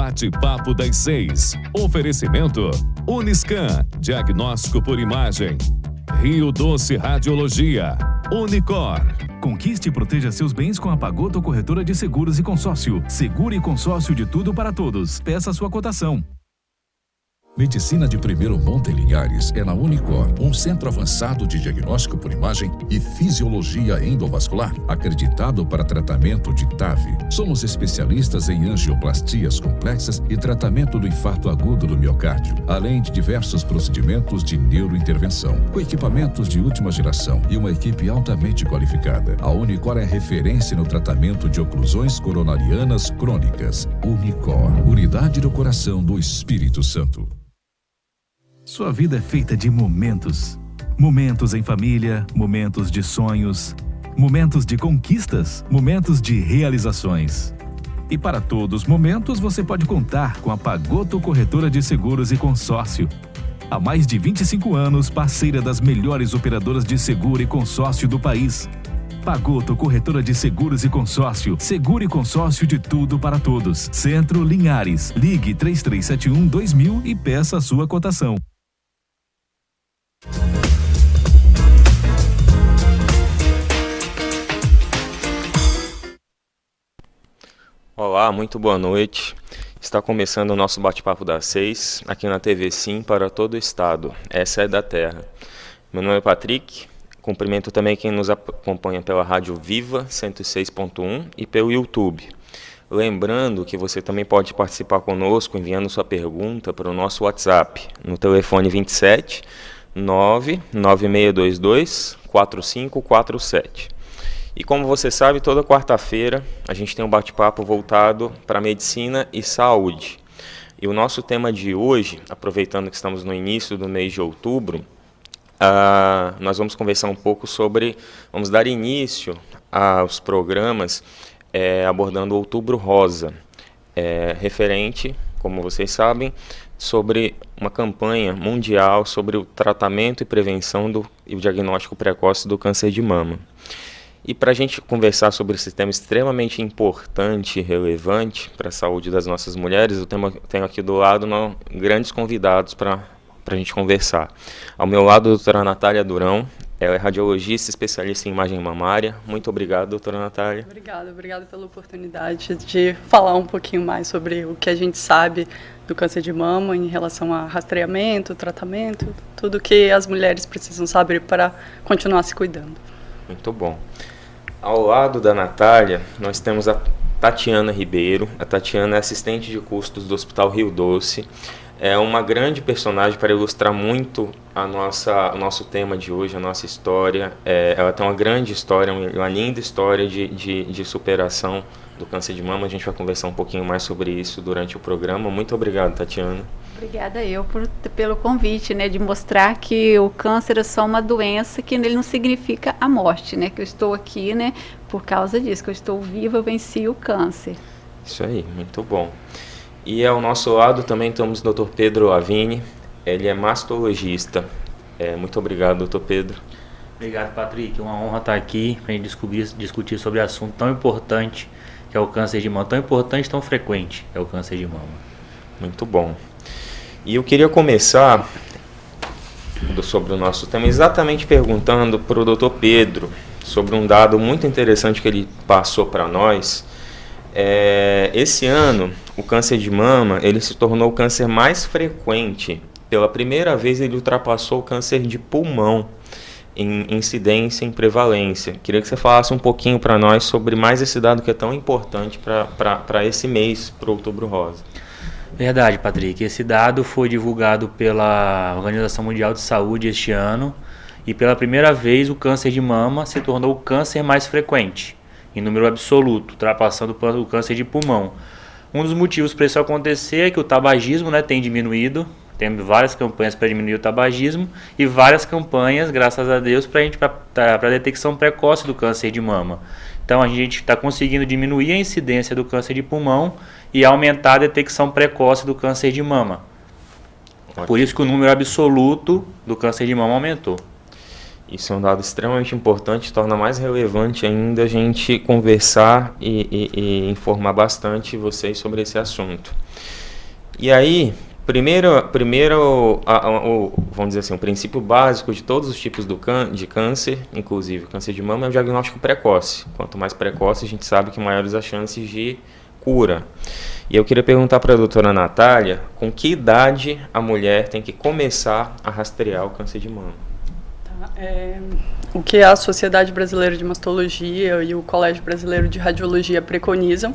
Bate-papo das 6. Oferecimento Uniscan, diagnóstico por imagem. Rio Doce Radiologia. Unicor. Conquiste e proteja seus bens com a Pagoto Corretora de Seguros e Consórcio. Seguro e consórcio de tudo para todos. Peça sua cotação. Medicina de primeiro monte em Linhares é na Unicor, um centro avançado de diagnóstico por imagem e fisiologia endovascular, acreditado para tratamento de TAV. Somos especialistas em angioplastias complexas e tratamento do infarto agudo do miocárdio, além de diversos procedimentos de neurointervenção, com equipamentos de última geração e uma equipe altamente qualificada. A Unicor é referência no tratamento de oclusões coronarianas crônicas. Unicor, unidade do coração do Espírito Santo. Sua vida é feita de momentos. Momentos em família, momentos de sonhos, momentos de conquistas, momentos de realizações. E para todos os momentos você pode contar com a Pagoto Corretora de Seguros e Consórcio. Há mais de 25 anos, parceira das melhores operadoras de seguro e consórcio do país. Pagoto Corretora de Seguros e Consórcio. Seguro e consórcio de tudo para todos. Centro Linhares. Ligue 3371-2000 e peça a sua cotação. Olá, muito boa noite. Está começando o nosso bate-papo das 6, aqui na TV Sim para todo o estado. Essa é da Terra. Meu nome é Patrick, cumprimento também quem nos acompanha pela Rádio Viva 106.1 e pelo YouTube. Lembrando que você também pode participar conosco enviando sua pergunta para o nosso WhatsApp, no telefone 27 99622 4547. E como você sabe, toda quarta-feira a gente tem um bate-papo voltado para medicina e saúde. E o nosso tema de hoje, aproveitando que estamos no início do mês de outubro, nós vamos conversar um pouco vamos dar início aos programas abordando o Outubro Rosa, referente, como vocês sabem, sobre uma campanha mundial sobre o tratamento e prevenção e o diagnóstico precoce do câncer de mama. E para a gente conversar sobre esse tema extremamente importante e relevante para a saúde das nossas mulheres, eu tenho aqui do lado grandes convidados para a gente conversar. Ao meu lado, a doutora Natália Durão, ela é radiologista especialista em imagem mamária. Muito obrigado, doutora Natália. Obrigada pela oportunidade de falar um pouquinho mais sobre o que a gente sabe do câncer de mama em relação a rastreamento, tratamento, tudo que as mulheres precisam saber para continuar se cuidando. Muito bom. Ao lado da Natália, nós temos a Tatiana Ribeiro. A Tatiana é assistente de custos do Hospital Rio Doce. É uma grande personagem para ilustrar muito o nosso tema de hoje, a nossa história. Ela tem uma grande história, uma linda história de superação do câncer de mama. A gente vai conversar um pouquinho mais sobre isso durante o programa. Muito obrigado, Tatiana. Obrigada pelo convite, né, de mostrar que o câncer é só uma doença, que ele não significa a morte, né, que eu estou aqui, né, por causa disso, que eu estou viva, eu venci o câncer. Isso aí, muito bom. E ao nosso lado também temos o Dr. Pedro Lavigne, ele é mastologista. Muito obrigado, doutor Pedro. Obrigado, Patrick, é uma honra estar aqui para a gente discutir sobre um assunto tão importante, que é o câncer de mama, tão importante, tão frequente, é o câncer de mama. Muito bom. E eu queria começar sobre o nosso tema exatamente perguntando para o Dr. Pedro sobre um dado muito interessante que ele passou para nós. Esse ano, o câncer de mama ele se tornou o câncer mais frequente. Pela primeira vez, ele ultrapassou o câncer de pulmão em incidência, em prevalência. Queria que você falasse um pouquinho para nós sobre mais esse dado que é tão importante para esse mês, para o Outubro Rosa. Verdade, Patrick. Esse dado foi divulgado pela Organização Mundial de Saúde este ano e pela primeira vez o câncer de mama se tornou o câncer mais frequente, em número absoluto, ultrapassando o câncer de pulmão. Um dos motivos para isso acontecer é que o tabagismo, né, tem diminuído, temos várias campanhas para diminuir o tabagismo e várias campanhas, graças a Deus, para a detecção precoce do câncer de mama. Então a gente está conseguindo diminuir a incidência do câncer de pulmão e aumentar a detecção precoce do câncer de mama. Ótimo. Por isso que o número absoluto do câncer de mama aumentou. Isso é um dado extremamente importante, torna mais relevante ainda a gente conversar e informar bastante vocês sobre esse assunto. E aí, vamos dizer assim, o princípio básico de todos os tipos de câncer, inclusive o câncer de mama, é o diagnóstico precoce. Quanto mais precoce, a gente sabe que maiores as chances de cura. E eu queria perguntar para a doutora Natália, com que idade a mulher tem que começar a rastrear o câncer de mama? O que a Sociedade Brasileira de Mastologia e o Colégio Brasileiro de Radiologia preconizam,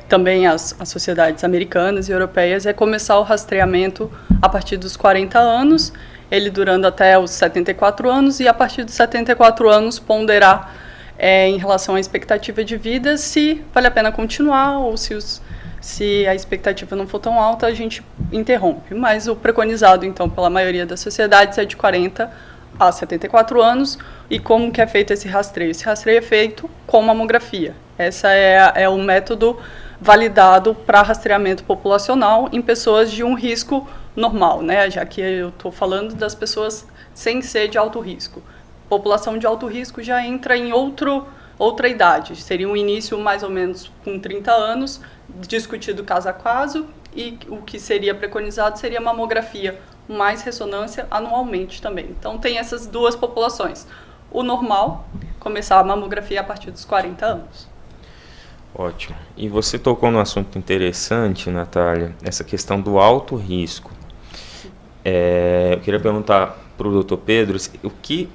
também as sociedades americanas e europeias, é começar o rastreamento a partir dos 40 anos, ele durando até os 74 anos, e a partir dos 74 anos ponderar em relação à expectativa de vida, se vale a pena continuar ou se a expectativa não for tão alta, a gente interrompe. Mas o preconizado, então, pela maioria das sociedades é de 40 a 74 anos. E como que é feito esse rastreio? Esse rastreio é feito com mamografia. Esse é o método validado para rastreamento populacional em pessoas de um risco normal, né? Já que eu estou falando das pessoas sem ser de alto risco. População de alto risco já entra em outra idade. Seria um início mais ou menos com 30 anos, discutido caso a caso, e o que seria preconizado seria mamografia mais ressonância anualmente também. Então tem essas duas populações. O normal, começar a mamografia a partir dos 40 anos. Ótimo. E você tocou num assunto interessante, Natália, essa questão do alto risco. Eu queria perguntar para o Dr. Pedro o que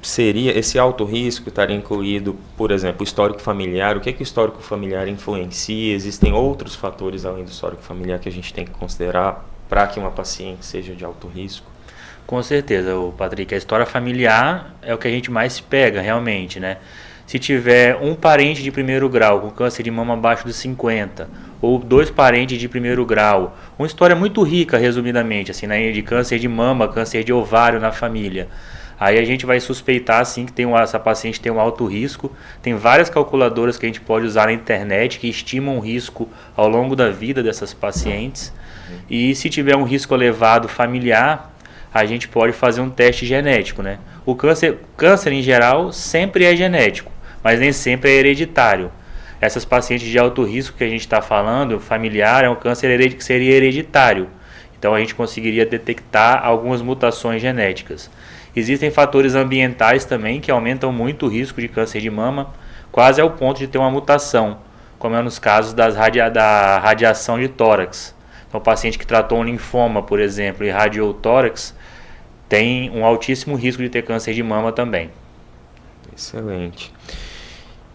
seria esse alto risco, estaria incluído, por exemplo, o histórico familiar. O que é que o histórico familiar influencia? Existem outros fatores além do histórico familiar que a gente tem que considerar para que uma paciente seja de alto risco? Com certeza, Patrick, a história familiar é o que a gente mais pega realmente, né? Se tiver um parente de primeiro grau com câncer de mama abaixo dos 50, ou 2 parentes de primeiro grau, uma história muito rica, resumidamente, assim, né, de câncer de mama, câncer de ovário na família, aí a gente vai suspeitar, sim, que essa paciente tem um alto risco. Tem várias calculadoras que a gente pode usar na internet que estimam o risco ao longo da vida dessas pacientes. E se tiver um risco elevado familiar, a gente pode fazer um teste genético, né? O câncer em geral sempre é genético, mas nem sempre é hereditário. Essas pacientes de alto risco que a gente está falando, familiar, é um câncer que seria hereditário. Então a gente conseguiria detectar algumas mutações genéticas. Existem fatores ambientais também que aumentam muito o risco de câncer de mama, quase ao ponto de ter uma mutação, como é nos casos da radiação de tórax. Então, o paciente que tratou um linfoma, por exemplo, e radiou o tórax, tem um altíssimo risco de ter câncer de mama também. Excelente.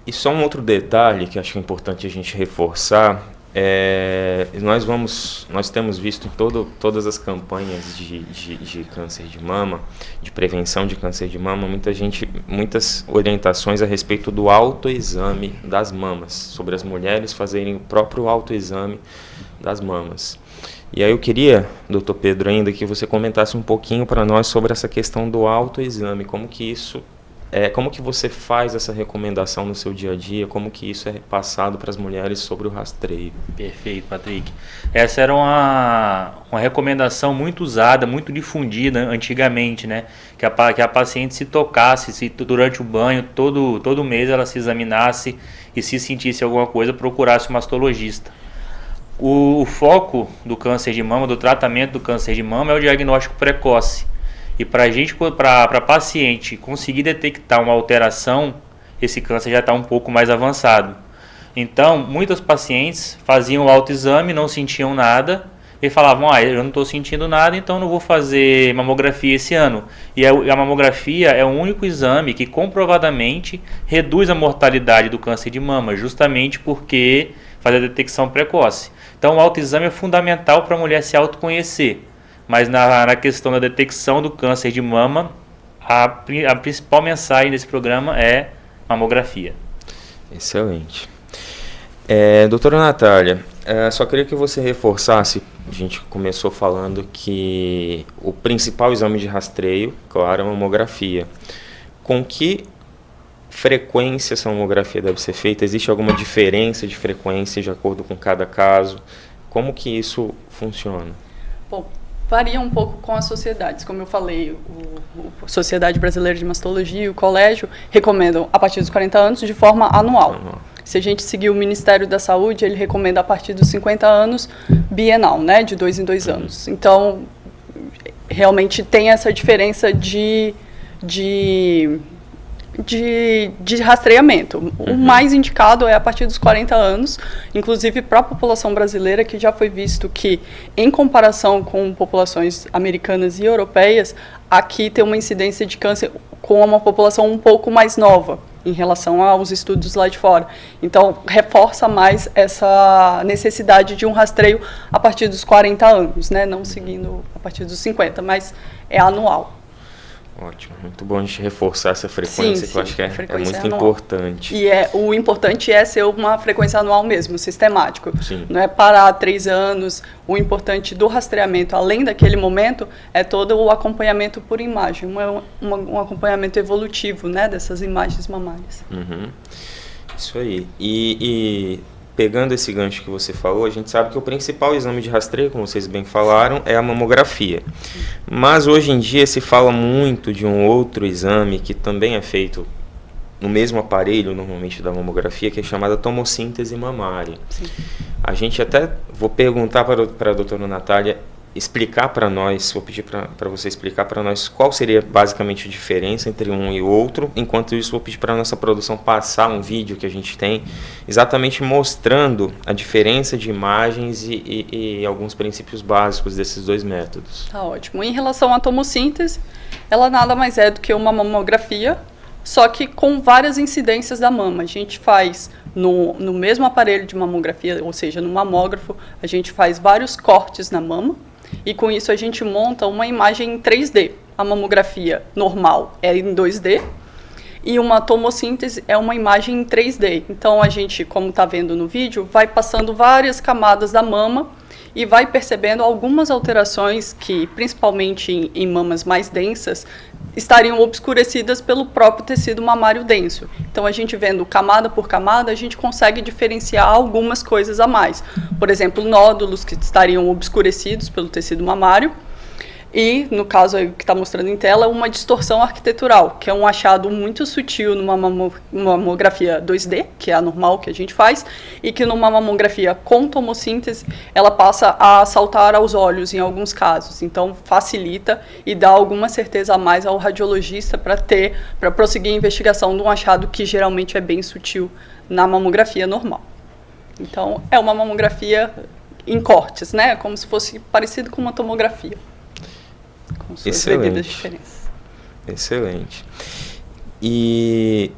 E só um outro detalhe que acho que é importante a gente reforçar, nós temos visto em todas as campanhas de câncer de mama, de prevenção de câncer de mama, muitas orientações a respeito do autoexame das mamas, sobre as mulheres fazerem o próprio autoexame das mamas. E aí eu queria, doutor Pedro, ainda que você comentasse um pouquinho para nós sobre essa questão do autoexame, como que você faz essa recomendação no seu dia a dia, como que isso é passado para as mulheres sobre o rastreio. Perfeito, Patrick. Essa era uma recomendação muito usada, muito difundida antigamente, né? Que a paciente se tocasse, durante o banho, todo mês ela se examinasse e se sentisse alguma coisa, procurasse um mastologista. O foco do câncer de mama, do tratamento do câncer de mama, é o diagnóstico precoce. E para a paciente conseguir detectar uma alteração, esse câncer já está um pouco mais avançado. Então, muitas pacientes faziam o autoexame, não sentiam nada, e falavam, eu não estou sentindo nada, então não vou fazer mamografia esse ano. E a mamografia é o único exame que comprovadamente reduz a mortalidade do câncer de mama, justamente porque faz a detecção precoce. Então, o autoexame é fundamental para a mulher se autoconhecer. Mas na questão da detecção do câncer de mama, a principal mensagem desse programa é mamografia. Excelente. Doutora Natália, só queria que você reforçasse, a gente começou falando que o principal exame de rastreio, claro, é a mamografia. Com que frequência essa mamografia deve ser feita? Existe alguma diferença de frequência de acordo com cada caso? Como que isso funciona? Bom, Varia um pouco com as sociedades. Como eu falei, a Sociedade Brasileira de Mastologia e o colégio recomendam a partir dos 40 anos de forma anual. Se a gente seguir o Ministério da Saúde, ele recomenda a partir dos 50 anos bienal, né, de 2 em 2 anos. Então, realmente tem essa diferença de rastreamento. O mais indicado é a partir dos 40 anos, inclusive para a população brasileira, que já foi visto que, em comparação com populações americanas e europeias, aqui tem uma incidência de câncer com uma população um pouco mais nova, em relação aos estudos lá de fora. Então, reforça mais essa necessidade de um rastreio a partir dos 40 anos, né? Não seguindo a partir dos 50, mas é anual. Ótimo, muito bom a gente reforçar essa frequência, que eu acho que é muito importante. E o importante é ser uma frequência anual mesmo, sistemático. Sim. Não é parar 3 anos. O importante do rastreamento, além daquele momento, é todo o acompanhamento por imagem, um acompanhamento evolutivo, né, dessas imagens mamárias. Isso aí. E pegando esse gancho que você falou, a gente sabe que o principal exame de rastreio, como vocês bem falaram, é a mamografia. Mas hoje em dia se fala muito de um outro exame que também é feito no mesmo aparelho, normalmente, da mamografia, que é chamada tomossíntese mamária. Sim. A gente até, vou perguntar para a doutora Natália explicar para nós, vou pedir para você explicar para nós qual seria basicamente a diferença entre um e outro. Enquanto isso, vou pedir para a nossa produção passar um vídeo que a gente tem, exatamente mostrando a diferença de imagens e alguns princípios básicos desses dois métodos. Tá ótimo. Em relação à tomossíntese, ela nada mais é do que uma mamografia, só que com várias incidências da mama. A gente faz no mesmo aparelho de mamografia, ou seja, no mamógrafo, a gente faz vários cortes na mama, e com isso a gente monta uma imagem em 3D. A mamografia normal é em 2D e uma tomossíntese é uma imagem em 3D. Então a gente, como está vendo no vídeo, vai passando várias camadas da mama e vai percebendo algumas alterações que, principalmente em mamas mais densas, estariam obscurecidas pelo próprio tecido mamário denso. Então, a gente vendo camada por camada, a gente consegue diferenciar algumas coisas a mais. Por exemplo, nódulos que estariam obscurecidos pelo tecido mamário. E, no caso aí que está mostrando em tela, uma distorção arquitetural, que é um achado muito sutil numa mamografia 2D, que é a normal que a gente faz, e que numa mamografia com tomossíntese, ela passa a saltar aos olhos em alguns casos. Então, facilita e dá alguma certeza a mais ao radiologista para prosseguir a investigação de um achado que geralmente é bem sutil na mamografia normal. Então, é uma mamografia em cortes, né? Como se fosse parecido com uma tomografia. Com suas devidas diferenças. Excelente. E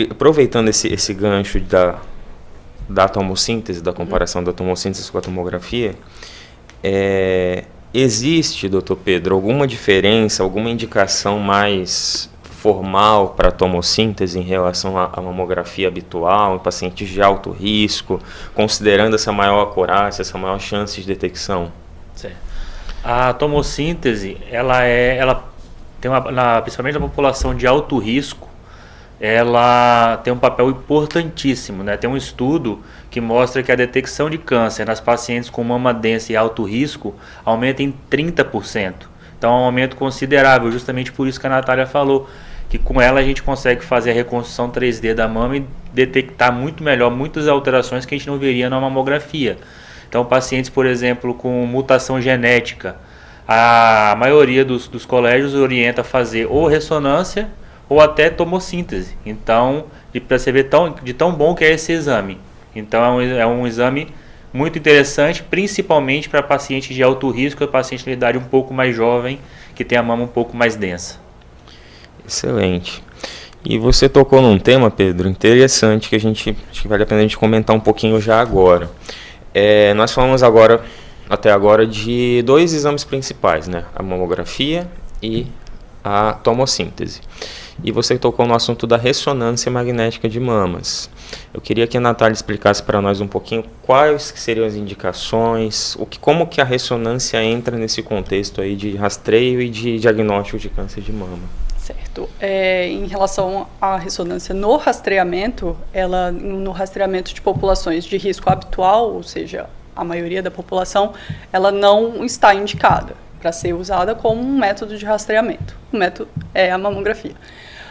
aproveitando esse gancho da tomossíntese, da comparação da tomossíntese com a tomografia, existe, doutor Pedro, alguma diferença, alguma indicação mais formal para a tomossíntese em relação à mamografia habitual, em pacientes de alto risco, considerando essa maior acurácia, essa maior chance de detecção? Certo. A tomossíntese, ela tem principalmente na população de alto risco, ela tem um papel importantíssimo, né? Tem um estudo que mostra que a detecção de câncer nas pacientes com mama densa e alto risco aumenta em 30%. Então é um aumento considerável, justamente por isso que a Natália falou, que com ela a gente consegue fazer a reconstrução 3D da mama e detectar muito melhor muitas alterações que a gente não veria na mamografia. Então, pacientes, por exemplo, com mutação genética, a maioria dos colégios orienta a fazer ou ressonância ou até tomossíntese. Então, para você ver de tão bom que é esse exame. Então, é um exame muito interessante, principalmente para pacientes de alto risco e pacientes de idade um pouco mais jovem, que tem a mama um pouco mais densa. Excelente. E você tocou num tema, Pedro, interessante, que acho que vale a pena a gente comentar um pouquinho já agora. Nós falamos até agora de dois exames principais, né? A mamografia e a tomossíntese. E você tocou no assunto da ressonância magnética de mamas. Eu queria que a Natália explicasse para nós um pouquinho quais seriam as indicações, como que a ressonância entra nesse contexto aí de rastreio e de diagnóstico de câncer de mama. Certo. Em relação à ressonância no rastreamento de populações de risco habitual, ou seja, a maioria da população, ela não está indicada para ser usada como um método de rastreamento. O método é a mamografia.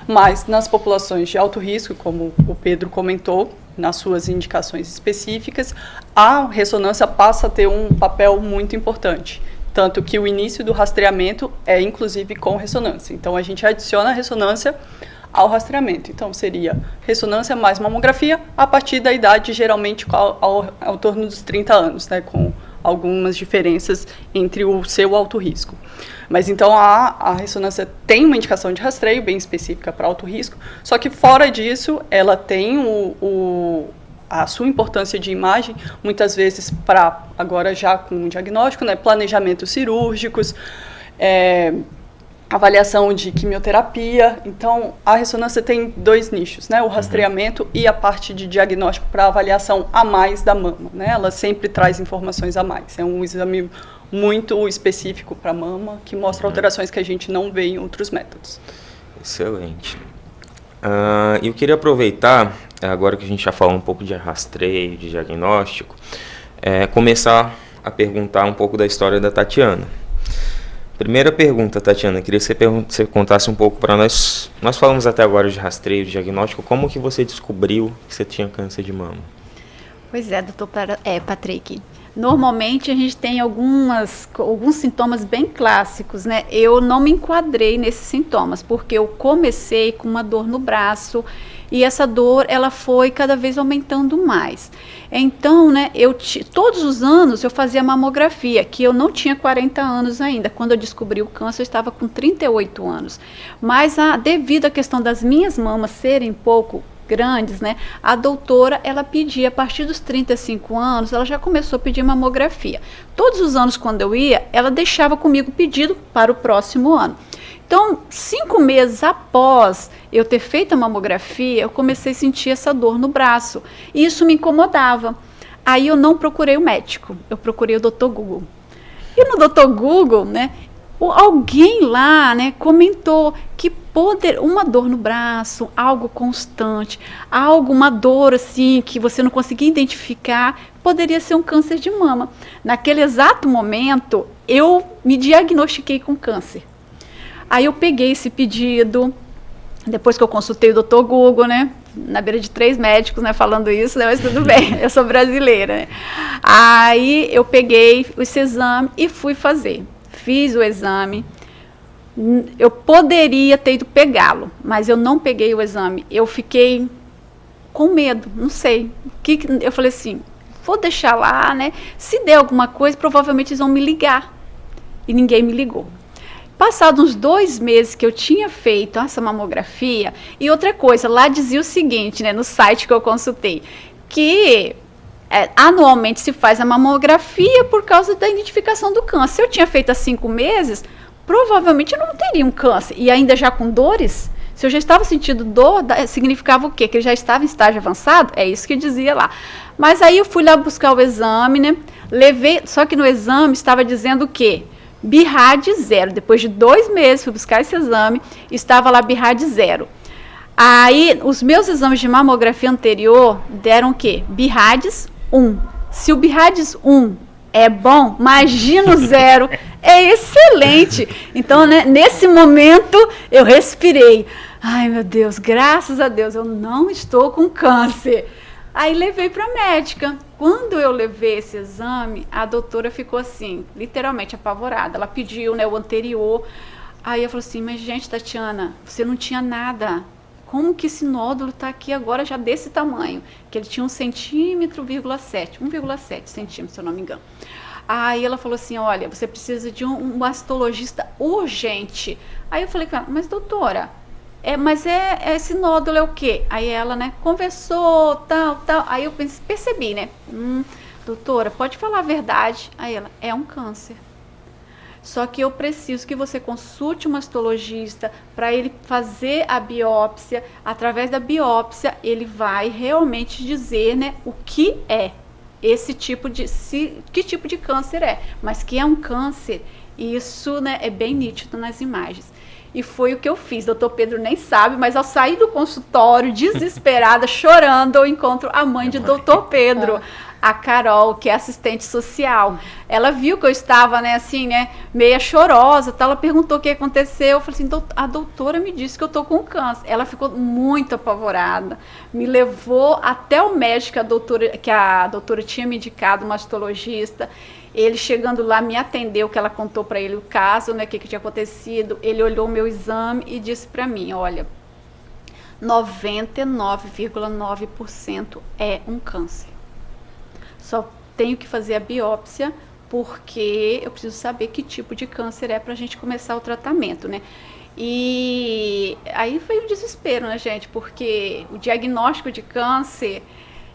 Mas nas populações de alto risco, como o Pedro comentou, nas suas indicações específicas, a ressonância passa a ter um papel muito importante. Tanto que o início do rastreamento é, inclusive, com ressonância. Então, a gente adiciona a ressonância ao rastreamento. Então, seria ressonância mais mamografia a partir da idade, geralmente, ao torno dos 30 anos, né, com algumas diferenças entre o seu alto risco. Mas, então, a ressonância tem uma indicação de rastreio bem específica para alto risco, só que, fora disso, ela tem a sua importância de imagem, muitas vezes para, agora já com o diagnóstico, né, planejamentos cirúrgicos, avaliação de quimioterapia. Então, a ressonância tem 2 nichos, né, o rastreamento e a parte de diagnóstico para avaliação a mais da mama, né, ela sempre traz informações a mais. É um exame muito específico para a mama, que mostra alterações que a gente não vê em outros métodos. Excelente. Eu queria aproveitar, agora que a gente já falou um pouco de rastreio, de diagnóstico, começar a perguntar um pouco da história da Tatiana. Primeira pergunta, Tatiana, queria que você contasse um pouco para nós. Nós falamos até agora de rastreio, de diagnóstico. Como que você descobriu que você tinha câncer de mama? Pois é, doutor Patrick. Normalmente a gente tem alguns sintomas bem clássicos, né? Eu não me enquadrei nesses sintomas, porque eu comecei com uma dor no braço e essa dor, ela foi cada vez aumentando mais. Então, né, todos os anos eu fazia mamografia, que eu não tinha 40 anos ainda. Quando eu descobri o câncer, eu estava com 38 anos. Mas devido à questão das minhas mamas serem pouco grandes, né, a doutora, ela pedia, a partir dos 35 anos, ela já começou a pedir mamografia. Todos os anos, quando eu ia, ela deixava comigo pedido para o próximo ano. Então, 5 meses após eu ter feito a mamografia, eu comecei a sentir essa dor no braço. E isso me incomodava. Aí eu não procurei o médico, eu procurei o Dr. Google. E no Dr. Google, né, alguém lá, né, comentou que uma dor no braço, algo constante, uma dor assim que você não conseguia identificar, poderia ser um câncer de mama. Naquele exato momento, eu me diagnostiquei com câncer. Aí eu peguei esse pedido, depois que eu consultei o Dr. Google, né, na beira de 3 médicos, né, falando isso, né, mas tudo bem, eu sou brasileira, né. Aí eu peguei esse exame e fui fazer. Fiz o exame, eu poderia ter ido pegá-lo, mas eu não peguei o exame. Eu fiquei com medo, não sei. Eu falei assim, vou deixar lá, né? Se der alguma coisa, provavelmente eles vão me ligar. E ninguém me ligou. Passados uns 2 meses que eu tinha feito essa mamografia, e outra coisa, lá dizia o seguinte, né, no site que eu consultei, que anualmente se faz a mamografia por causa da identificação do câncer. Se eu tinha feito há 5 meses, provavelmente eu não teria um câncer. E ainda já com dores, se eu já estava sentindo dor, significava o quê? Que eu já estava em estágio avançado? É isso que dizia lá. Mas aí eu fui lá buscar o exame, né? Só que no exame estava dizendo o quê? BIRAD 0. Depois de 2 meses, fui buscar esse exame, estava lá BIRAD 0. Aí, os meus exames de mamografia anterior deram o quê? BIRADs 1. Se o BIRADs 1 é bom, imagina o 0, é excelente. Então, né, nesse momento, eu respirei. Ai, meu Deus, graças a Deus, eu não estou com câncer. Aí, levei para a médica. Quando eu levei esse exame, a doutora ficou assim, literalmente apavorada. Ela pediu, né, o anterior. Aí, eu falei assim, mas gente, Tatiana, você não tinha nada. Como que esse nódulo está aqui agora já desse tamanho? Que ele tinha 1,7 centímetros, se eu não me engano. Aí ela falou assim, olha, você precisa de um mastologista urgente. Aí eu falei com ela, mas doutora, esse nódulo é o quê? Aí ela, né, conversou, tal. Aí eu percebi, né, doutora, pode falar a verdade. Aí ela, é um câncer. Só que eu preciso que você consulte um mastologista para ele fazer a biópsia. Através da biópsia, ele vai realmente dizer, né, o que é esse tipo que tipo de câncer é. Mas que é um câncer, isso, né, é bem nítido nas imagens. E foi o que eu fiz. Doutor Pedro nem sabe, mas ao sair do consultório, desesperada, chorando, eu encontro a mãe de doutor Pedro. a Carol, que é assistente social. Ela viu que eu estava, né, assim, né, meia chorosa, tá? Ela perguntou o que aconteceu. Eu falei assim, a doutora me disse que eu tô com câncer. Ela ficou muito apavorada, me levou até o médico que a doutora tinha me indicado, um mastologista. Ele chegando lá me atendeu, que ela contou para ele o caso, né, o que tinha acontecido. Ele olhou o meu exame e disse para mim, olha, 99,9% é um câncer. Só tenho que fazer a biópsia porque eu preciso saber que tipo de câncer é para a gente começar o tratamento, né? E aí foi um desespero, né, gente? Porque o diagnóstico de câncer,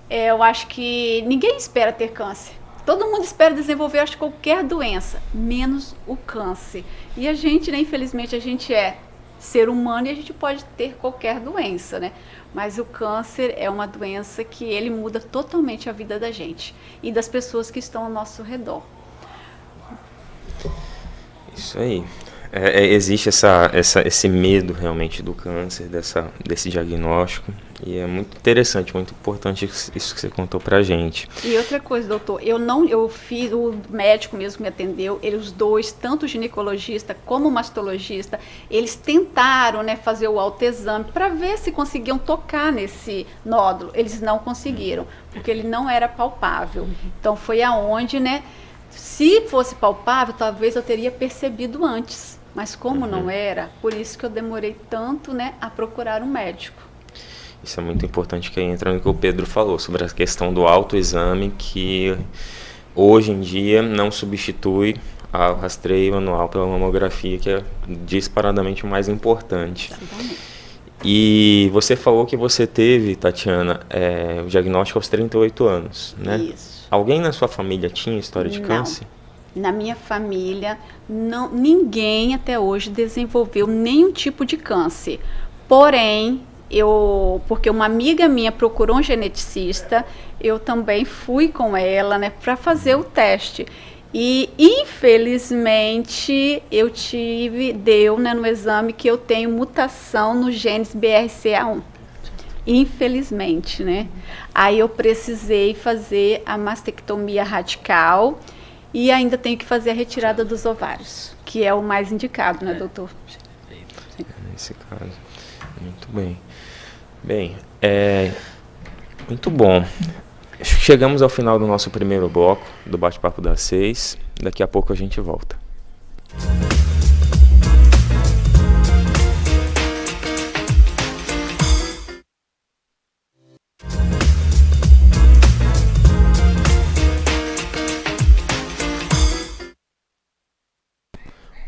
eu acho que ninguém espera ter câncer. Todo mundo espera desenvolver, acho, qualquer doença, menos o câncer. E a gente, né, infelizmente, a gente é ser humano e a gente pode ter qualquer doença, né? Mas o câncer é uma doença que ele muda totalmente a vida da gente e das pessoas que estão ao nosso redor. Isso aí. Existe esse medo realmente do câncer, desse diagnóstico, e é muito interessante, muito importante isso que você contou pra gente. E outra coisa, doutor, eu fiz, o médico mesmo que me atendeu, os dois, tanto o ginecologista como o mastologista, eles tentaram, né, fazer o autoexame para ver se conseguiam tocar nesse nódulo. Eles não conseguiram, porque ele não era palpável. Então foi aonde, né, se fosse palpável, talvez eu teria percebido antes. Mas como não era, por isso que eu demorei tanto, né, a procurar um médico. Isso é muito importante, que entra no que o Pedro falou, sobre a questão do autoexame, que hoje em dia não substitui o rastreio anual pela mamografia, que é disparadamente o mais importante. Exatamente. E você falou que você teve, Tatiana, o diagnóstico aos 38 anos, né? Isso. Alguém na sua família tinha história de câncer? Na minha família, ninguém até hoje desenvolveu nenhum tipo de câncer. Porém, porque uma amiga minha procurou um geneticista, eu também fui com ela, né, para fazer o teste. E, infelizmente, deu, né, no exame que eu tenho mutação no genes BRCA1. Infelizmente, né? Aí eu precisei fazer a mastectomia radical. E ainda tenho que fazer a retirada dos ovários, que é o mais indicado, né, doutor? Nesse caso, muito bem. Bem, muito bom. Chegamos ao final do nosso primeiro bloco, do Bate-Papo das 6. Daqui a pouco a gente volta.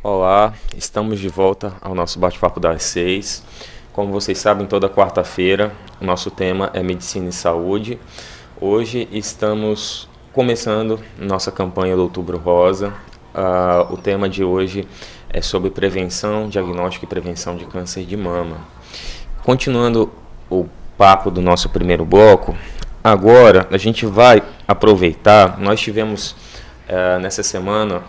Olá, estamos de volta ao nosso Bate-Papo das 6. Como vocês sabem, toda quarta-feira o nosso tema é Medicina e Saúde. Hoje estamos começando nossa campanha do Outubro Rosa. O tema de hoje é sobre prevenção, diagnóstico e prevenção de câncer de mama. Continuando o papo do nosso primeiro bloco, agora a gente vai aproveitar, nós tivemos nessa semana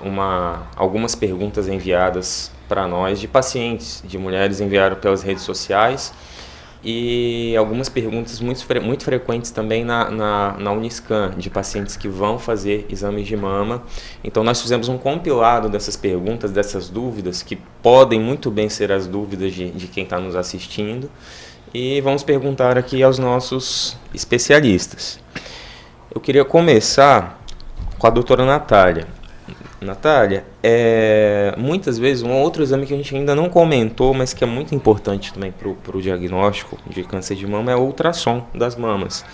algumas perguntas enviadas para nós de pacientes, de mulheres, enviaram pelas redes sociais, e algumas perguntas muito frequentes também na Uniscan, de pacientes que vão fazer exames de mama. Então nós fizemos um compilado dessas perguntas, dessas dúvidas, que podem muito bem ser as dúvidas de quem está nos assistindo, e vamos perguntar aqui aos nossos especialistas. Eu queria começar com a doutora Natália. Natália, muitas vezes um outro exame que a gente ainda não comentou, mas que é muito importante também para o diagnóstico de câncer de mama, é o ultrassom das mamas.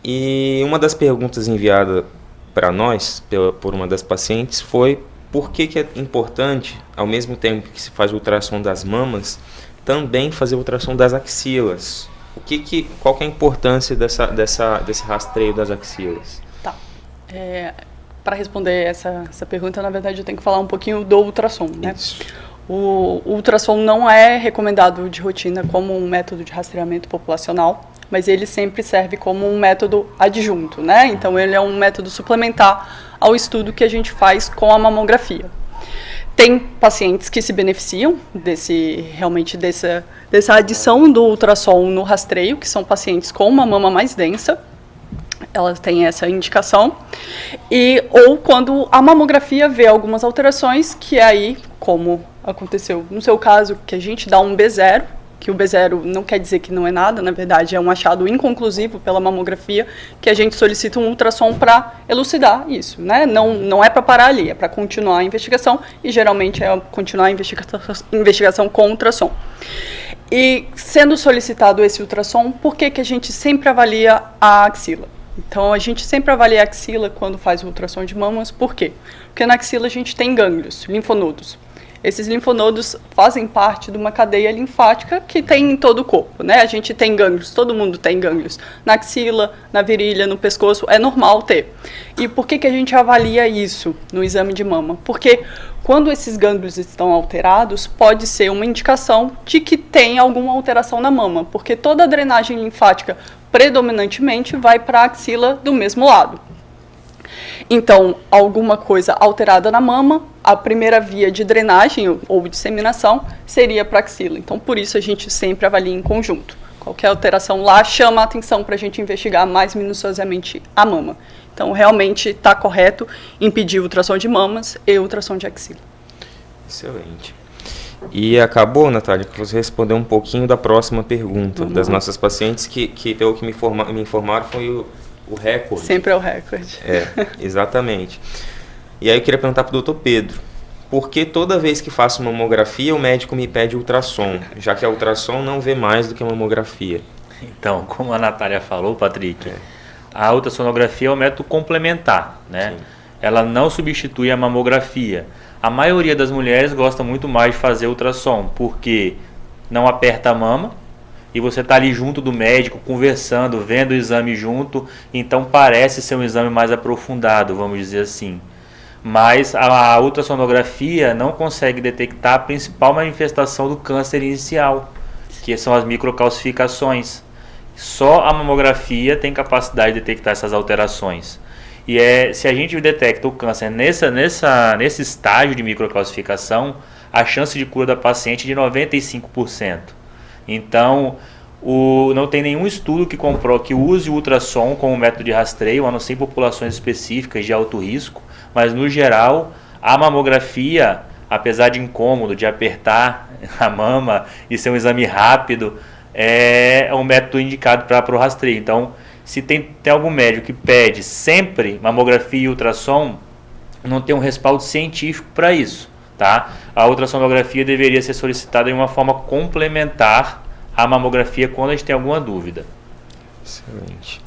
E uma das perguntas enviada para nós por uma das pacientes foi por que é importante, ao mesmo tempo que se faz o ultrassom das mamas, também fazer o ultrassom das axilas. Qual que é a importância desse rastreio das axilas? Tá. Para responder essa pergunta, na verdade, eu tenho que falar um pouquinho do ultrassom, né? Isso. O ultrassom não é recomendado de rotina como um método de rastreamento populacional, mas ele sempre serve como um método adjunto, né? Então, ele é um método suplementar ao estudo que a gente faz com a mamografia. Tem pacientes que se beneficiam dessa adição do ultrassom no rastreio, que são pacientes com uma mama mais densa. ela tem essa indicação, ou quando a mamografia vê algumas alterações, que é aí, como aconteceu no seu caso, que a gente dá um B0, que o B0 não quer dizer que não é nada, na verdade é um achado inconclusivo pela mamografia, que a gente solicita um ultrassom para elucidar isso, né? Não é para parar ali, é para continuar a investigação, e geralmente é continuar a investigação com ultrassom. E sendo solicitado esse ultrassom, por que a gente sempre avalia a axila? Então, a gente sempre avalia a axila quando faz o ultrassom de mamas, por quê? Porque na axila a gente tem gânglios, linfonodos. Esses linfonodos fazem parte de uma cadeia linfática que tem em todo o corpo, né? A gente tem gânglios, todo mundo tem gânglios. Na axila, na virilha, no pescoço, é normal ter. E por que a gente avalia isso no exame de mama? Porque quando esses gânglios estão alterados, pode ser uma indicação de que tem alguma alteração na mama, porque toda a drenagem linfática predominantemente vai para a axila do mesmo lado. Então, alguma coisa alterada na mama, a primeira via de drenagem ou disseminação seria para a axila. Então, por isso a gente sempre avalia em conjunto. Qualquer alteração lá chama a atenção para a gente investigar mais minuciosamente a mama. Então, realmente está correto impedir ultrassom de mamas e ultrassom de axila. Excelente. E acabou, Natália, que você respondeu um pouquinho da próxima pergunta das nossas pacientes, que pelo que me informaram, foi o recorde. Sempre é o recorde. Exatamente. E aí eu queria perguntar para o doutor Pedro, por que toda vez que faço mamografia o médico me pede ultrassom, já que a ultrassom não vê mais do que a mamografia? Então, como a Natália falou, Patrick, a ultrassonografia é um método complementar, né? Sim. Ela não substitui a mamografia. A maioria das mulheres gosta muito mais de fazer ultrassom, porque não aperta a mama, e você está ali junto do médico, conversando, vendo o exame junto, então parece ser um exame mais aprofundado, vamos dizer assim. Mas a ultrassonografia não consegue detectar a principal manifestação do câncer inicial, que são as microcalcificações. Só a mamografia tem capacidade de detectar essas alterações. E se a gente detecta o câncer nesse estágio de microcalcificação, a chance de cura da paciente é de 95%. Então, não tem nenhum estudo que comprove que use o ultrassom como método de rastreio, a não ser em populações específicas de alto risco, mas no geral, a mamografia, apesar de incômodo, de apertar a mama e ser um exame rápido, é um método indicado para o rastreio. Então, se tem algum médico que pede sempre mamografia e ultrassom, não tem um respaldo científico para isso, tá? A ultrassonografia deveria ser solicitada de uma forma complementar à mamografia quando a gente tem alguma dúvida. Excelente.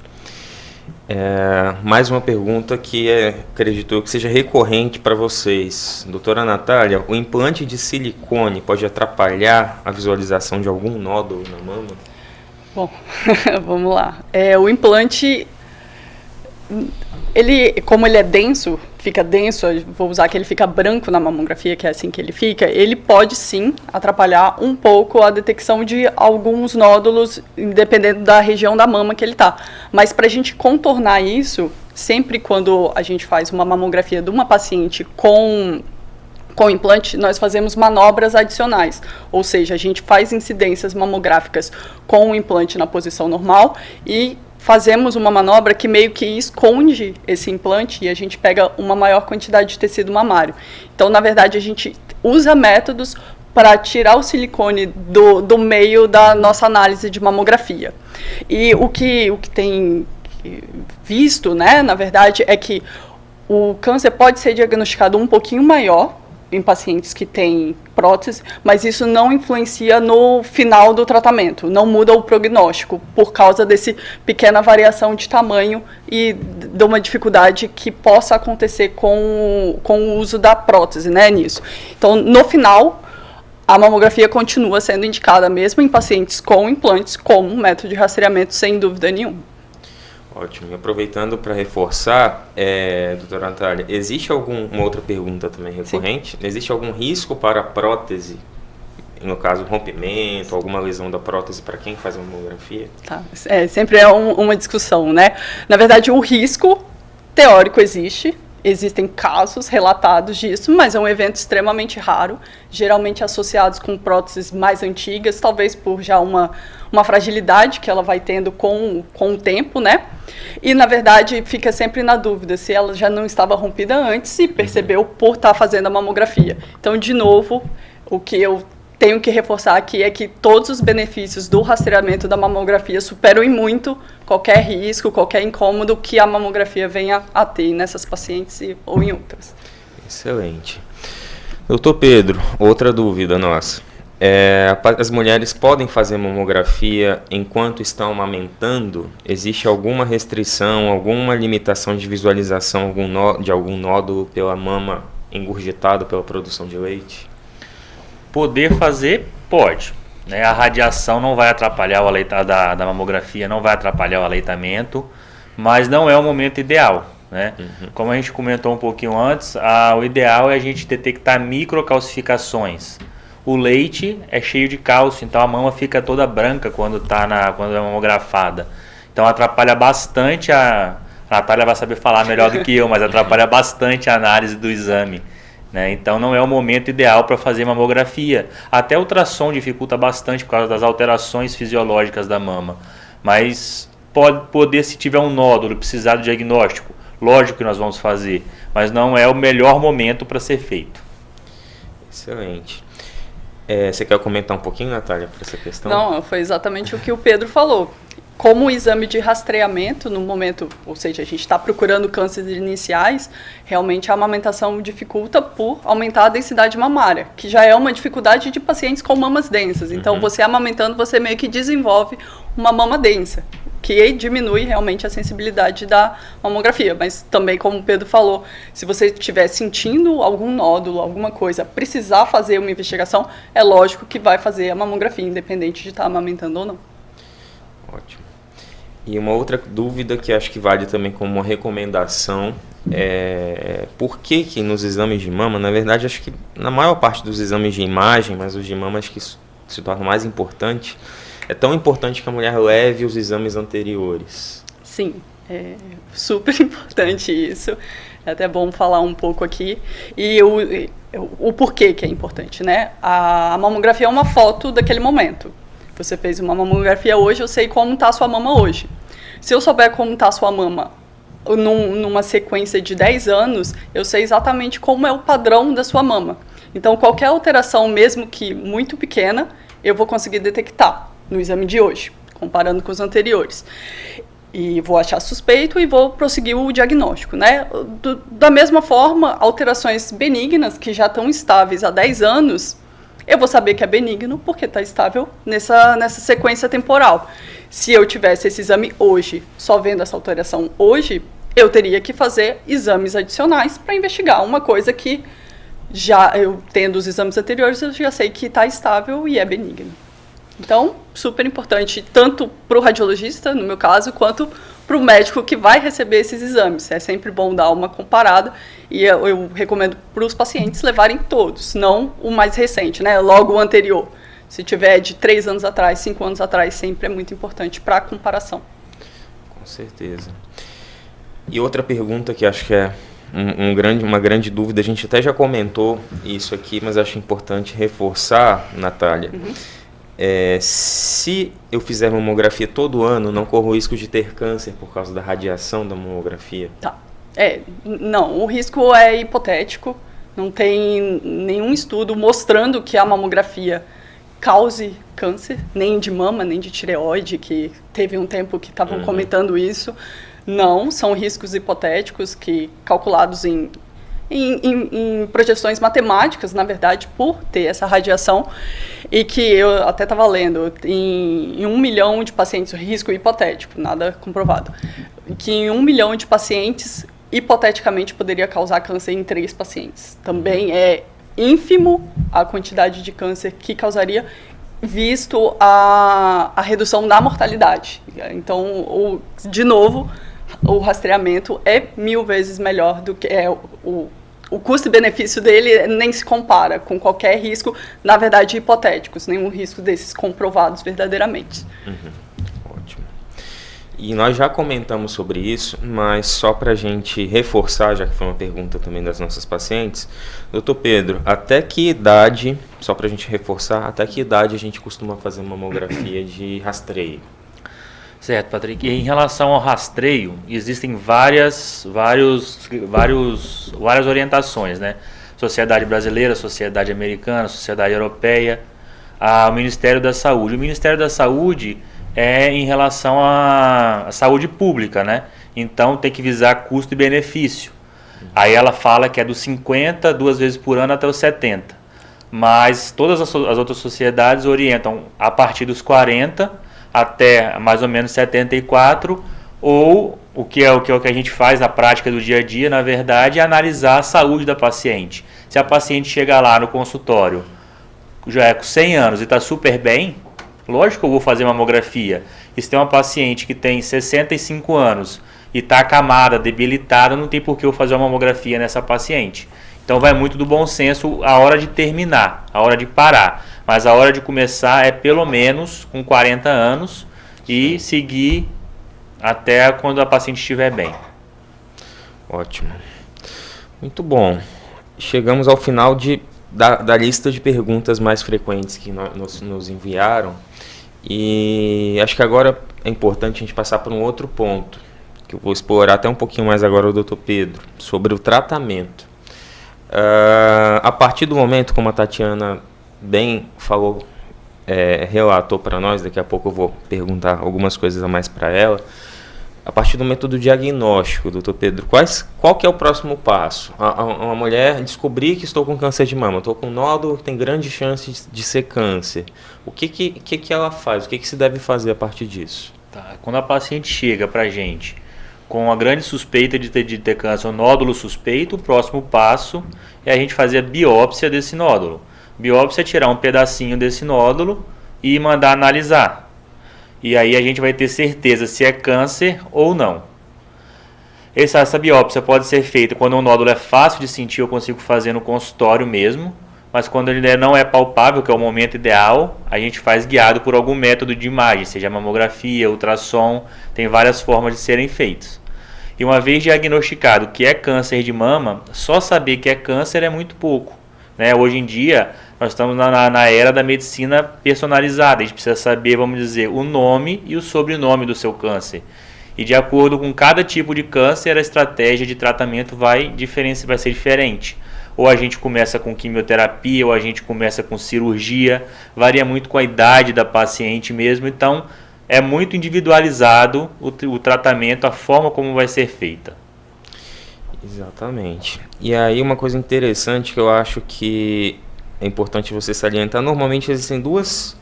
Mais uma pergunta que acredito que seja recorrente para vocês. Doutora Natália, o implante de silicone pode atrapalhar a visualização de algum nódulo na mama? Bom, vamos lá. O implante, como ele é denso, fica denso, vou usar que ele fica branco na mamografia, que é assim que ele pode sim atrapalhar um pouco a detecção de alguns nódulos, dependendo da região da mama que ele está. Mas para a gente contornar isso, sempre quando a gente faz uma mamografia de uma paciente com implante, nós fazemos manobras adicionais, ou seja, a gente faz incidências mamográficas com o implante na posição normal e fazemos uma manobra que meio que esconde esse implante e a gente pega uma maior quantidade de tecido mamário. Então, na verdade, a gente usa métodos para tirar o silicone do meio da nossa análise de mamografia. E o que tem visto, né, na verdade, é que o câncer pode ser diagnosticado um pouquinho maior em pacientes que têm prótese, mas isso não influencia no final do tratamento, não muda o prognóstico, por causa desse pequena variação de tamanho e de uma dificuldade que possa acontecer com o uso da prótese, né, nisso. Então, no final, a mamografia continua sendo indicada mesmo em pacientes com implantes como um método de rastreamento, sem dúvida nenhuma. Ótimo. E aproveitando para reforçar, doutora Natália, existe uma outra pergunta também recorrente? Sim. Existe algum risco para a prótese, no caso rompimento, alguma lesão da prótese para quem faz a mamografia? Tá. Sempre é uma discussão, né? Na verdade, o risco teórico existe Existem casos relatados disso, mas é um evento extremamente raro, geralmente associados com próteses mais antigas, talvez por já uma fragilidade que ela vai tendo com o tempo, né? E, na verdade, fica sempre na dúvida se ela já não estava rompida antes e percebeu por estar fazendo a mamografia. Então, de novo, o que eu tenho que reforçar aqui é que todos os benefícios do rastreamento da mamografia superam em muito qualquer risco, qualquer incômodo que a mamografia venha a ter nessas pacientes ou em outras. Excelente. Doutor Pedro, outra dúvida nossa. As mulheres podem fazer mamografia enquanto estão amamentando? Existe alguma restrição, alguma limitação de visualização de algum nódulo pela mama engurgitado pela produção de leite? Poder fazer, pode. Né? A radiação não vai atrapalhar o da mamografia, não vai atrapalhar o aleitamento, mas não é o momento ideal. Né? Como a gente comentou um pouquinho antes, o ideal é a gente detectar microcalcificações. O leite é cheio de cálcio, então a mama fica toda branca quando é mamografada. Então atrapalha bastante a Natália vai saber falar melhor do que eu, mas atrapalha bastante a análise do exame. Né? Então não é o momento ideal para fazer mamografia. Até o ultrassom dificulta bastante por causa das alterações fisiológicas da mama. Mas pode poder, se tiver um nódulo, precisar do diagnóstico, lógico que nós vamos fazer, mas não é o melhor momento para ser feito. Excelente. Você quer comentar um pouquinho, Natália, para essa questão? Não, foi exatamente o que o Pedro falou. Como o exame de rastreamento, no momento, ou seja, a gente está procurando cânceres iniciais, realmente a amamentação dificulta por aumentar a densidade mamária, que já é uma dificuldade de pacientes com mamas densas. Então, você amamentando, você meio que desenvolve uma mama densa, que diminui realmente a sensibilidade da mamografia. Mas também, como o Pedro falou, se você estiver sentindo algum nódulo, alguma coisa, precisar fazer uma investigação, é lógico que vai fazer a mamografia, independente de estar amamentando ou não. Ótimo. E uma outra dúvida que acho que vale também como uma recomendação é por que nos exames de mama, na verdade, acho que na maior parte dos exames de imagem, mas os de mama acho que se torna mais importante, é tão importante que a mulher leve os exames anteriores. Sim, é super importante isso. É até bom falar um pouco aqui. E o porquê que é importante, né? A mamografia é uma foto daquele momento. Você fez uma mamografia hoje, eu sei como está a sua mama hoje. Se eu souber como está a sua mama numa sequência de 10 anos, eu sei exatamente como é o padrão da sua mama. Então, qualquer alteração, mesmo que muito pequena, eu vou conseguir detectar no exame de hoje, comparando com os anteriores. E vou achar suspeito e vou prosseguir o diagnóstico, né? Da mesma forma, alterações benignas, que já estão estáveis há 10 anos, eu vou saber que é benigno porque está estável nessa sequência temporal. Se eu tivesse esse exame hoje, só vendo essa alteração hoje, eu teria que fazer exames adicionais para investigar uma coisa que, eu tendo os exames anteriores, eu já sei que está estável e é benigno. Então, super importante, tanto para o radiologista, no meu caso, quanto para o médico que vai receber esses exames. É sempre bom dar uma comparada e eu recomendo para os pacientes levarem todos, não o mais recente, né? Logo o anterior. Se tiver de 3 anos atrás, 5 anos atrás, sempre é muito importante para a comparação. Com certeza. E outra pergunta que acho que é uma grande dúvida, a gente até já comentou isso aqui, mas acho importante reforçar, Natália. Se eu fizer mamografia todo ano, não corro o risco de ter câncer por causa da radiação da mamografia? Tá. Não, o risco é hipotético, não tem nenhum estudo mostrando que a mamografia cause câncer, nem de mama, nem de tireoide, que teve um tempo que estavam comentando isso. Não, são riscos hipotéticos que calculados em projeções matemáticas, na verdade, por ter essa radiação, e que eu até estava lendo, em 1 milhão de pacientes, risco hipotético, nada comprovado, que em 1 milhão de pacientes, hipoteticamente, poderia causar câncer em 3 pacientes. Também é ínfimo a quantidade de câncer que causaria, visto a redução da mortalidade. Então, de novo, o rastreamento é 1000 vezes melhor do que o custo-benefício dele, nem se compara com qualquer risco, na verdade, hipotéticos, nenhum risco desses comprovados verdadeiramente. Ótimo. E nós já comentamos sobre isso, mas só para a gente reforçar, já que foi uma pergunta também das nossas pacientes, doutor Pedro, até que idade, só para a gente reforçar, até que idade a gente costuma fazer mamografia de rastreio? Certo, Patrick. E em relação ao rastreio, existem várias orientações, né? Sociedade Brasileira, Sociedade Americana, Sociedade Europeia, o Ministério da Saúde. O Ministério da Saúde é em relação à saúde pública, né? Então tem que visar custo e benefício. Aí ela fala que é dos 50, 2 vezes por ano até os 70. Mas todas as outras sociedades orientam a partir dos 40 até mais ou menos 74, ou o que é o que a gente faz na prática do dia a dia, na verdade, é analisar a saúde da paciente. Se a paciente chega lá no consultório, já é com 100 anos e está super bem, lógico que eu vou fazer mamografia. E se tem uma paciente que tem 65 anos e está acamada, debilitada, não tem por que eu fazer uma mamografia nessa paciente. Então vai muito do bom senso a hora de terminar, a hora de parar. Mas a hora de começar é pelo menos com 40 anos e seguir até quando a paciente estiver bem. Ótimo. Muito bom. Chegamos ao final da lista de perguntas mais frequentes que nos enviaram. E acho que agora é importante a gente passar para um outro ponto, que eu vou explorar até um pouquinho mais agora o doutor Pedro, sobre o tratamento. A partir do momento, como a Tatiana bem falou, relatou para nós, daqui a pouco eu vou perguntar algumas coisas a mais para ela. A partir do momento do diagnóstico, doutor Pedro, qual que é o próximo passo? Uma mulher descobrir que estou com câncer de mama, estou com nódulo, tem grande chance de ser câncer. O que ela faz? O que se deve fazer a partir disso? Tá. Quando a paciente chega para a gente com a grande suspeita de ter câncer, um nódulo suspeito, o próximo passo é a gente fazer a biópsia desse nódulo. Biópsia é tirar um pedacinho desse nódulo e mandar analisar. E aí a gente vai ter certeza se é câncer ou não. Essa biópsia pode ser feita quando o nódulo é fácil de sentir, eu consigo fazer no consultório mesmo. Mas quando ele não é palpável, que é o momento ideal, a gente faz guiado por algum método de imagem, seja mamografia, ultrassom, tem várias formas de serem feitos. E uma vez diagnosticado que é câncer de mama, só saber que é câncer é muito pouco, né? Hoje em dia, nós estamos na era da medicina personalizada, a gente precisa saber, vamos dizer, o nome e o sobrenome do seu câncer. E de acordo com cada tipo de câncer, a estratégia de tratamento vai ser diferente. Ou a gente começa com quimioterapia, ou a gente começa com cirurgia, varia muito com a idade da paciente mesmo, então é muito individualizado o tratamento, a forma como vai ser feita. Exatamente. E aí uma coisa interessante que eu acho que é importante você salientar, normalmente existem duas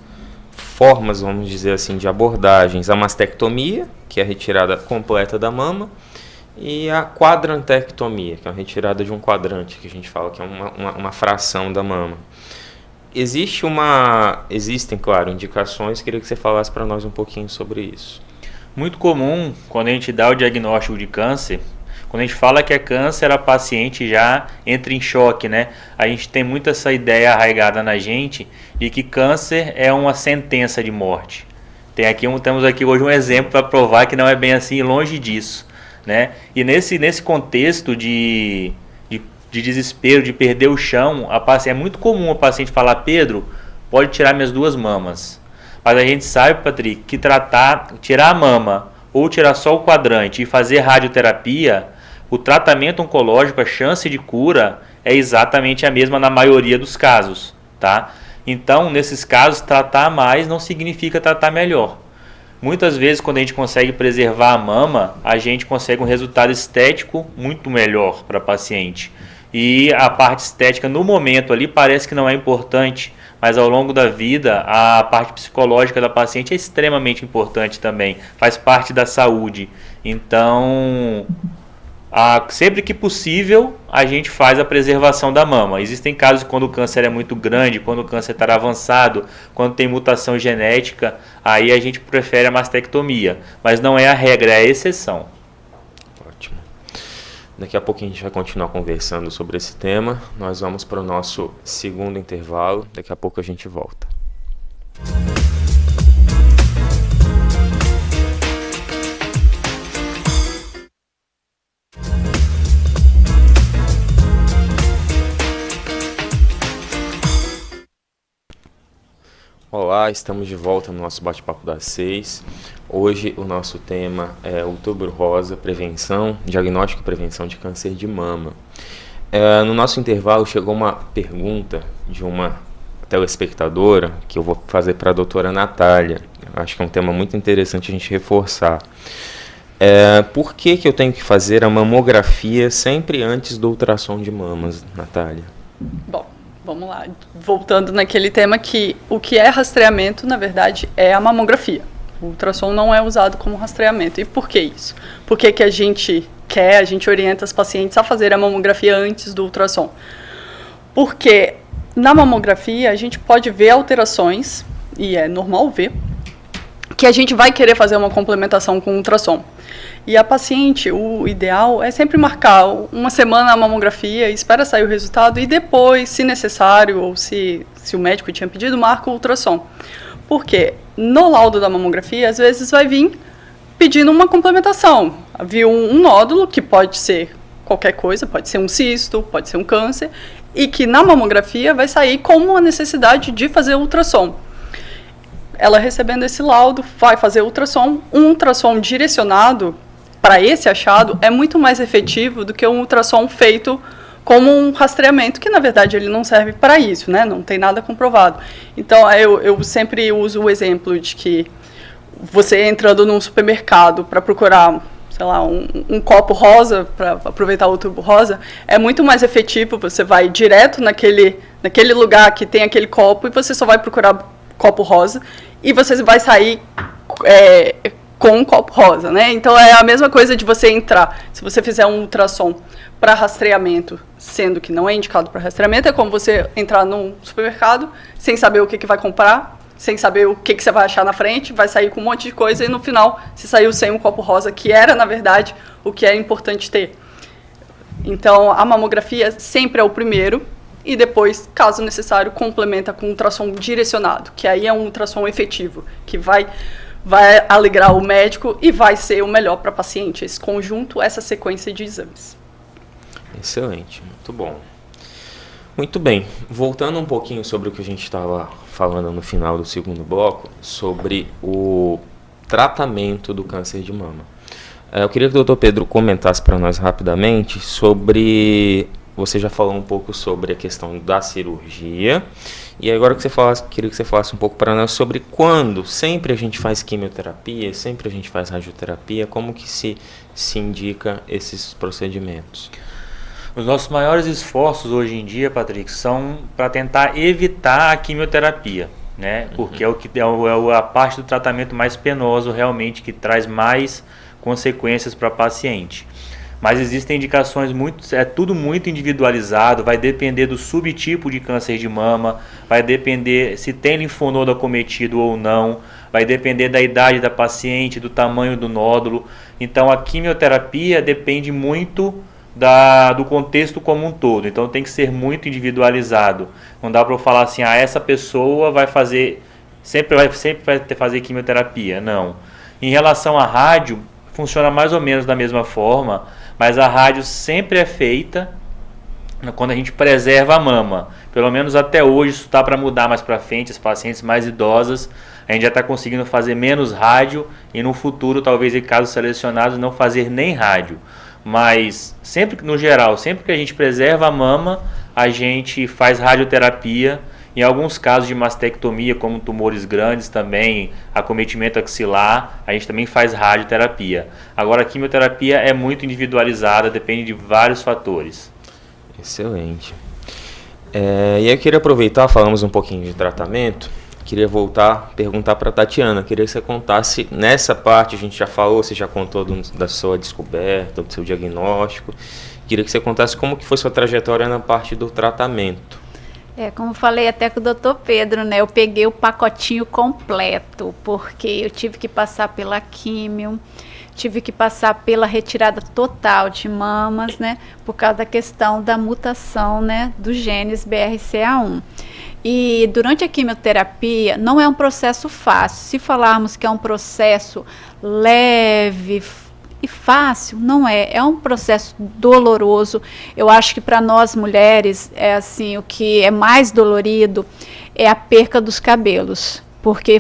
formas, vamos dizer assim, de abordagens. A mastectomia, que é a retirada completa da mama, e a quadrantectomia, que é a retirada de um quadrante, que a gente fala que é uma fração da mama. Existem, claro, indicações, queria que você falasse para nós um pouquinho sobre isso. Muito comum, quando a gente dá o diagnóstico de câncer, quando a gente fala que é câncer, a paciente já entra em choque, né? A gente tem muito essa ideia arraigada na gente de que câncer é uma sentença de morte. Temos aqui hoje um exemplo para provar que não é bem assim, longe disso, né? E nesse contexto de desespero, de perder o chão, é muito comum a paciente falar: Pedro, pode tirar minhas 2 mamas. Mas a gente sabe, Patrick, que tirar a mama ou tirar só o quadrante e fazer radioterapia, o tratamento oncológico, a chance de cura é exatamente a mesma na maioria dos casos, tá? Então, nesses casos, tratar mais não significa tratar melhor. Muitas vezes, quando a gente consegue preservar a mama, a gente consegue um resultado estético muito melhor para a paciente. E a parte estética, no momento ali, parece que não é importante, mas ao longo da vida, a parte psicológica da paciente é extremamente importante também, faz parte da saúde. Então, sempre que possível, a gente faz a preservação da mama. Existem casos quando o câncer é muito grande, quando o câncer está avançado, quando tem mutação genética, aí a gente prefere a mastectomia. Mas não é a regra, é a exceção. Ótimo. Daqui a pouco a gente vai continuar conversando sobre esse tema. Nós vamos para o nosso segundo intervalo. Daqui a pouco a gente volta. Olá, estamos de volta no nosso bate-papo das 6. Hoje o nosso tema é Outubro Rosa, prevenção, diagnóstico e prevenção de câncer de mama. No nosso intervalo chegou uma pergunta de uma telespectadora que eu vou fazer para a doutora Natália. Acho que é um tema muito interessante a gente reforçar. Por que eu tenho que fazer a mamografia sempre antes do ultrassom de mamas, Natália? Bom, vamos lá. Voltando naquele tema que o que é rastreamento, na verdade, é a mamografia. O ultrassom não é usado como rastreamento. E por que isso? Por que a gente orienta as pacientes a fazer a mamografia antes do ultrassom? Porque na mamografia a gente pode ver alterações, e é normal ver, que a gente vai querer fazer uma complementação com o ultrassom. E a paciente, o ideal é sempre marcar uma semana a mamografia, espera sair o resultado e depois, se necessário, ou se o médico tinha pedido, marca o ultrassom. Porque no laudo da mamografia, às vezes vai vir pedindo uma complementação. Viu um nódulo, que pode ser qualquer coisa, pode ser um cisto, pode ser um câncer, e que na mamografia vai sair como a necessidade de fazer ultrassom. Ela recebendo esse laudo, vai fazer ultrassom. Um ultrassom direcionado para esse achado é muito mais efetivo do que um ultrassom feito como um rastreamento, que na verdade ele não serve para isso, né? Não tem nada comprovado. Então eu sempre uso o exemplo de que você entrando num supermercado para procurar, sei lá, um copo rosa, para aproveitar o Outubro Rosa, é muito mais efetivo, você vai direto naquele lugar que tem aquele copo e você só vai procurar copo rosa e você vai sair com um copo rosa, né? Então é a mesma coisa de você entrar. Se você fizer um ultrassom para rastreamento, sendo que não é indicado para rastreamento, é como você entrar num supermercado sem saber o que vai comprar, sem saber o que você vai achar na frente, vai sair com um monte de coisa e no final você saiu sem um copo rosa, que era, na verdade, o que é importante ter. Então a mamografia sempre é o primeiro e depois, caso necessário, complementa com um ultrassom direcionado, que aí é um ultrassom efetivo, que vai alegrar o médico e vai ser o melhor para a paciente, esse conjunto, essa sequência de exames. Excelente, muito bom. Muito bem, voltando um pouquinho sobre o que a gente estava falando no final do segundo bloco, sobre o tratamento do câncer de mama. Eu queria que o Dr. Pedro comentasse para nós rapidamente sobre... Você já falou um pouco sobre a questão da cirurgia, e agora queria que você falasse um pouco para nós sobre quando sempre a gente faz quimioterapia, sempre a gente faz radioterapia, como que se indica esses procedimentos? Os nossos maiores esforços hoje em dia, Patrick, são para tentar evitar a quimioterapia, né? Porque é a parte do tratamento mais penoso realmente, que traz mais consequências para a paciente. Mas existem indicações tudo muito individualizado, vai depender do subtipo de câncer de mama, vai depender se tem linfonodo acometido ou não, vai depender da idade da paciente, do tamanho do nódulo. Então a quimioterapia depende muito do contexto como um todo, então tem que ser muito individualizado. Não dá para eu falar assim, essa pessoa vai fazer, sempre vai fazer quimioterapia, não. Em relação à rádio, funciona mais ou menos da mesma forma, mas a rádio sempre é feita quando a gente preserva a mama. Pelo menos até hoje, isso está para mudar mais para frente, as pacientes mais idosas, a gente já está conseguindo fazer menos rádio e no futuro, talvez em casos selecionados, não fazer nem rádio. Mas sempre, no geral, sempre que a gente preserva a mama, a gente faz radioterapia. Em alguns casos de mastectomia, como tumores grandes também, acometimento axilar, a gente também faz radioterapia. Agora, a quimioterapia é muito individualizada, depende de vários fatores. Excelente. E eu queria aproveitar, falamos um pouquinho de tratamento, queria perguntar para a Tatiana, queria que você contasse, nessa parte a gente já falou, você já contou da sua descoberta, do seu diagnóstico, queria que você contasse como que foi sua trajetória na parte do tratamento. Como falei até com o Dr. Pedro, né? Eu peguei o pacotinho completo, porque eu tive que passar pela químio, tive que passar pela retirada total de mamas, né? Por causa da questão da mutação, né? Dos genes BRCA1. E durante a quimioterapia não é um processo fácil. Se falarmos que é um processo leve e fácil, não é. É um processo doloroso. Eu acho que para nós mulheres, o que é mais dolorido é a perca dos cabelos. porque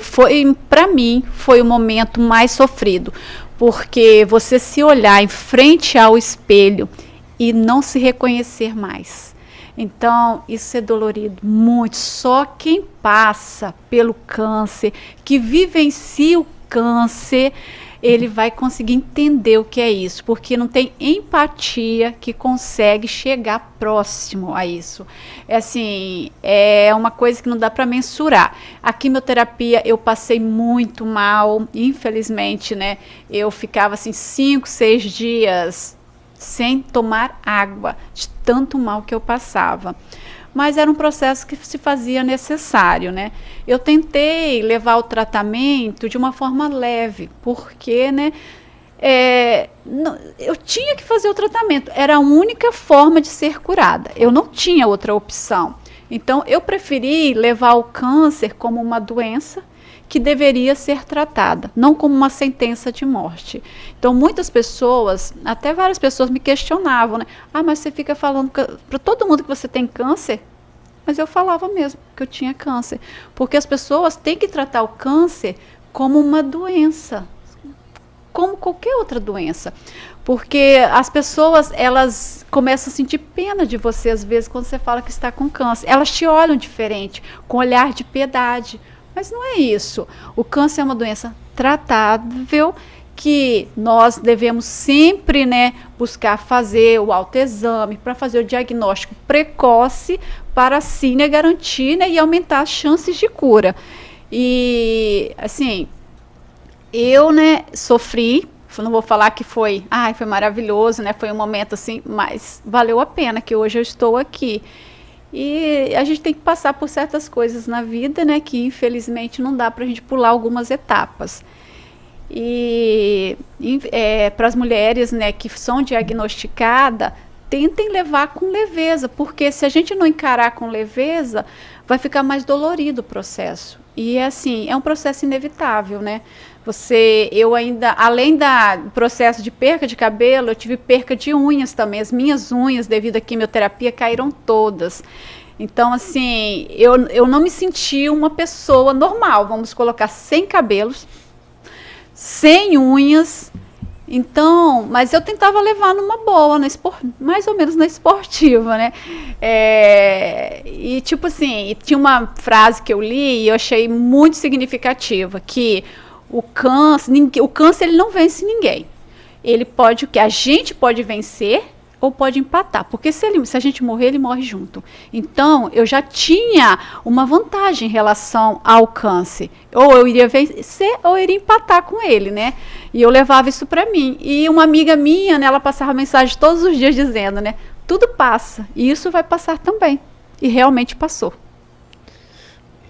para mim, foi o momento mais sofrido, porque você se olhar em frente ao espelho e não se reconhecer mais. Então, isso é dolorido muito. Só quem passa pelo câncer, que vivencia o câncer, ele vai conseguir entender o que é isso, porque não tem empatia que consegue chegar próximo a isso. É assim, é uma coisa que não dá para mensurar. A quimioterapia eu passei muito mal, infelizmente, né? Eu ficava assim 5, 6 dias sem tomar água, de tanto mal que eu passava. Mas era um processo que se fazia necessário, né? Eu tentei levar o tratamento de uma forma leve, porque, né, eu tinha que fazer o tratamento, era a única forma de ser curada, eu não tinha outra opção. Então, eu preferi levar o câncer como uma doença que deveria ser tratada, não como uma sentença de morte. Então, muitas pessoas, até várias pessoas me questionavam, né? Ah, mas você fica falando para todo mundo que você tem câncer? Mas eu falava mesmo que eu tinha câncer, porque as pessoas têm que tratar o câncer como uma doença, como qualquer outra doença, porque as pessoas, elas começam a sentir pena de você, às vezes, quando você fala que está com câncer. Elas te olham diferente, com olhar de piedade. Mas não é isso. O câncer é uma doença tratável que nós devemos sempre, né, buscar fazer o autoexame para fazer o diagnóstico precoce para assim, né, garantir, né, e aumentar as chances de cura. E assim, eu, né, sofri, não vou falar que foi maravilhoso, né, foi um momento assim, mas valeu a pena que hoje eu estou aqui. E a gente tem que passar por certas coisas na vida, né, que infelizmente não dá para a gente pular algumas etapas. E para as mulheres, né, que são diagnosticadas, tentem levar com leveza, porque se a gente não encarar com leveza, vai ficar mais dolorido o processo. E assim, é um processo inevitável, né? Eu ainda, além do processo de perca de cabelo, eu tive perca de unhas também. As minhas unhas, devido à quimioterapia, caíram todas. Então, assim, eu não me senti uma pessoa normal, vamos colocar, sem cabelos, sem unhas. Então, mas eu tentava levar numa boa, mais ou menos na esportiva, né? E tipo assim, tinha uma frase que eu li e eu achei muito significativa, que o câncer ele não vence ninguém. A gente pode vencer ou pode empatar, porque se a gente morrer, ele morre junto. Então, eu já tinha uma vantagem em relação ao câncer. Ou eu iria vencer, ou eu iria empatar com ele, né? E eu levava isso para mim. E uma amiga minha, né, ela passava mensagem todos os dias dizendo, né? Tudo passa, e isso vai passar também. E realmente passou.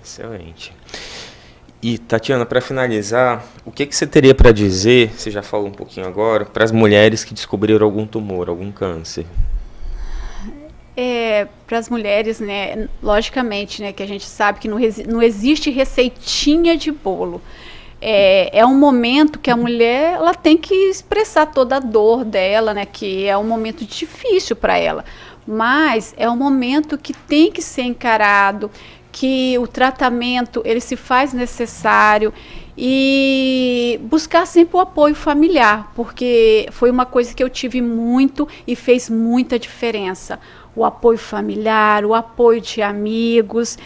Excelente. E, Tatiana, para finalizar, o que você teria para dizer, você já falou um pouquinho agora, para as mulheres que descobriram algum tumor, algum câncer? Para as mulheres, né, logicamente, né, que a gente sabe que não existe receitinha de bolo. É um momento que a mulher ela tem que expressar toda a dor dela, né, que é um momento difícil para ela. Mas é um momento que tem que ser encarado, que o tratamento ele se faz necessário e buscar sempre o apoio familiar, porque foi uma coisa que eu tive muito e fez muita diferença. O apoio familiar, o apoio de amigos,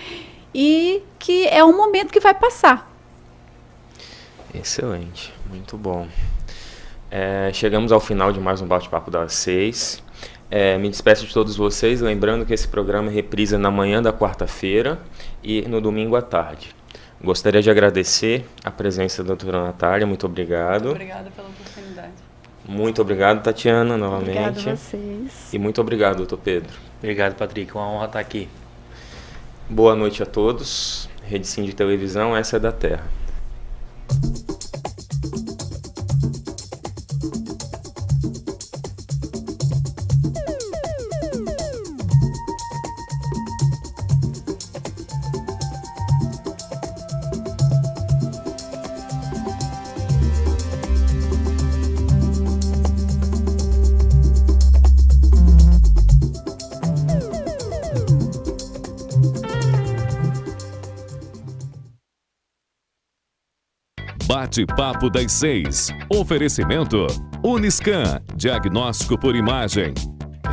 e que é um momento que vai passar. Excelente, muito bom. Chegamos ao final de mais um Bate-Papo das 6. Me despeço de todos vocês, lembrando que esse programa reprisa na manhã da quarta-feira e no domingo à tarde. Gostaria de agradecer a presença da doutora Natália, muito obrigado. Obrigada pela oportunidade. Muito obrigado, Tatiana, novamente. Obrigada a vocês. E muito obrigado, doutor Pedro. Obrigado, Patrick, uma honra estar aqui. Boa noite a todos. Rede Sim de Televisão, essa é da Terra. Bate-Papo das 6. Oferecimento Uniscan, diagnóstico por imagem.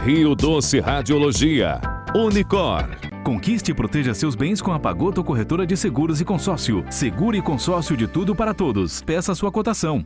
Rio Doce Radiologia. Unicor. Conquiste e proteja seus bens com a Pagoto Corretora de Seguros e Consórcio. Seguro e consórcio de tudo para todos. Peça sua cotação.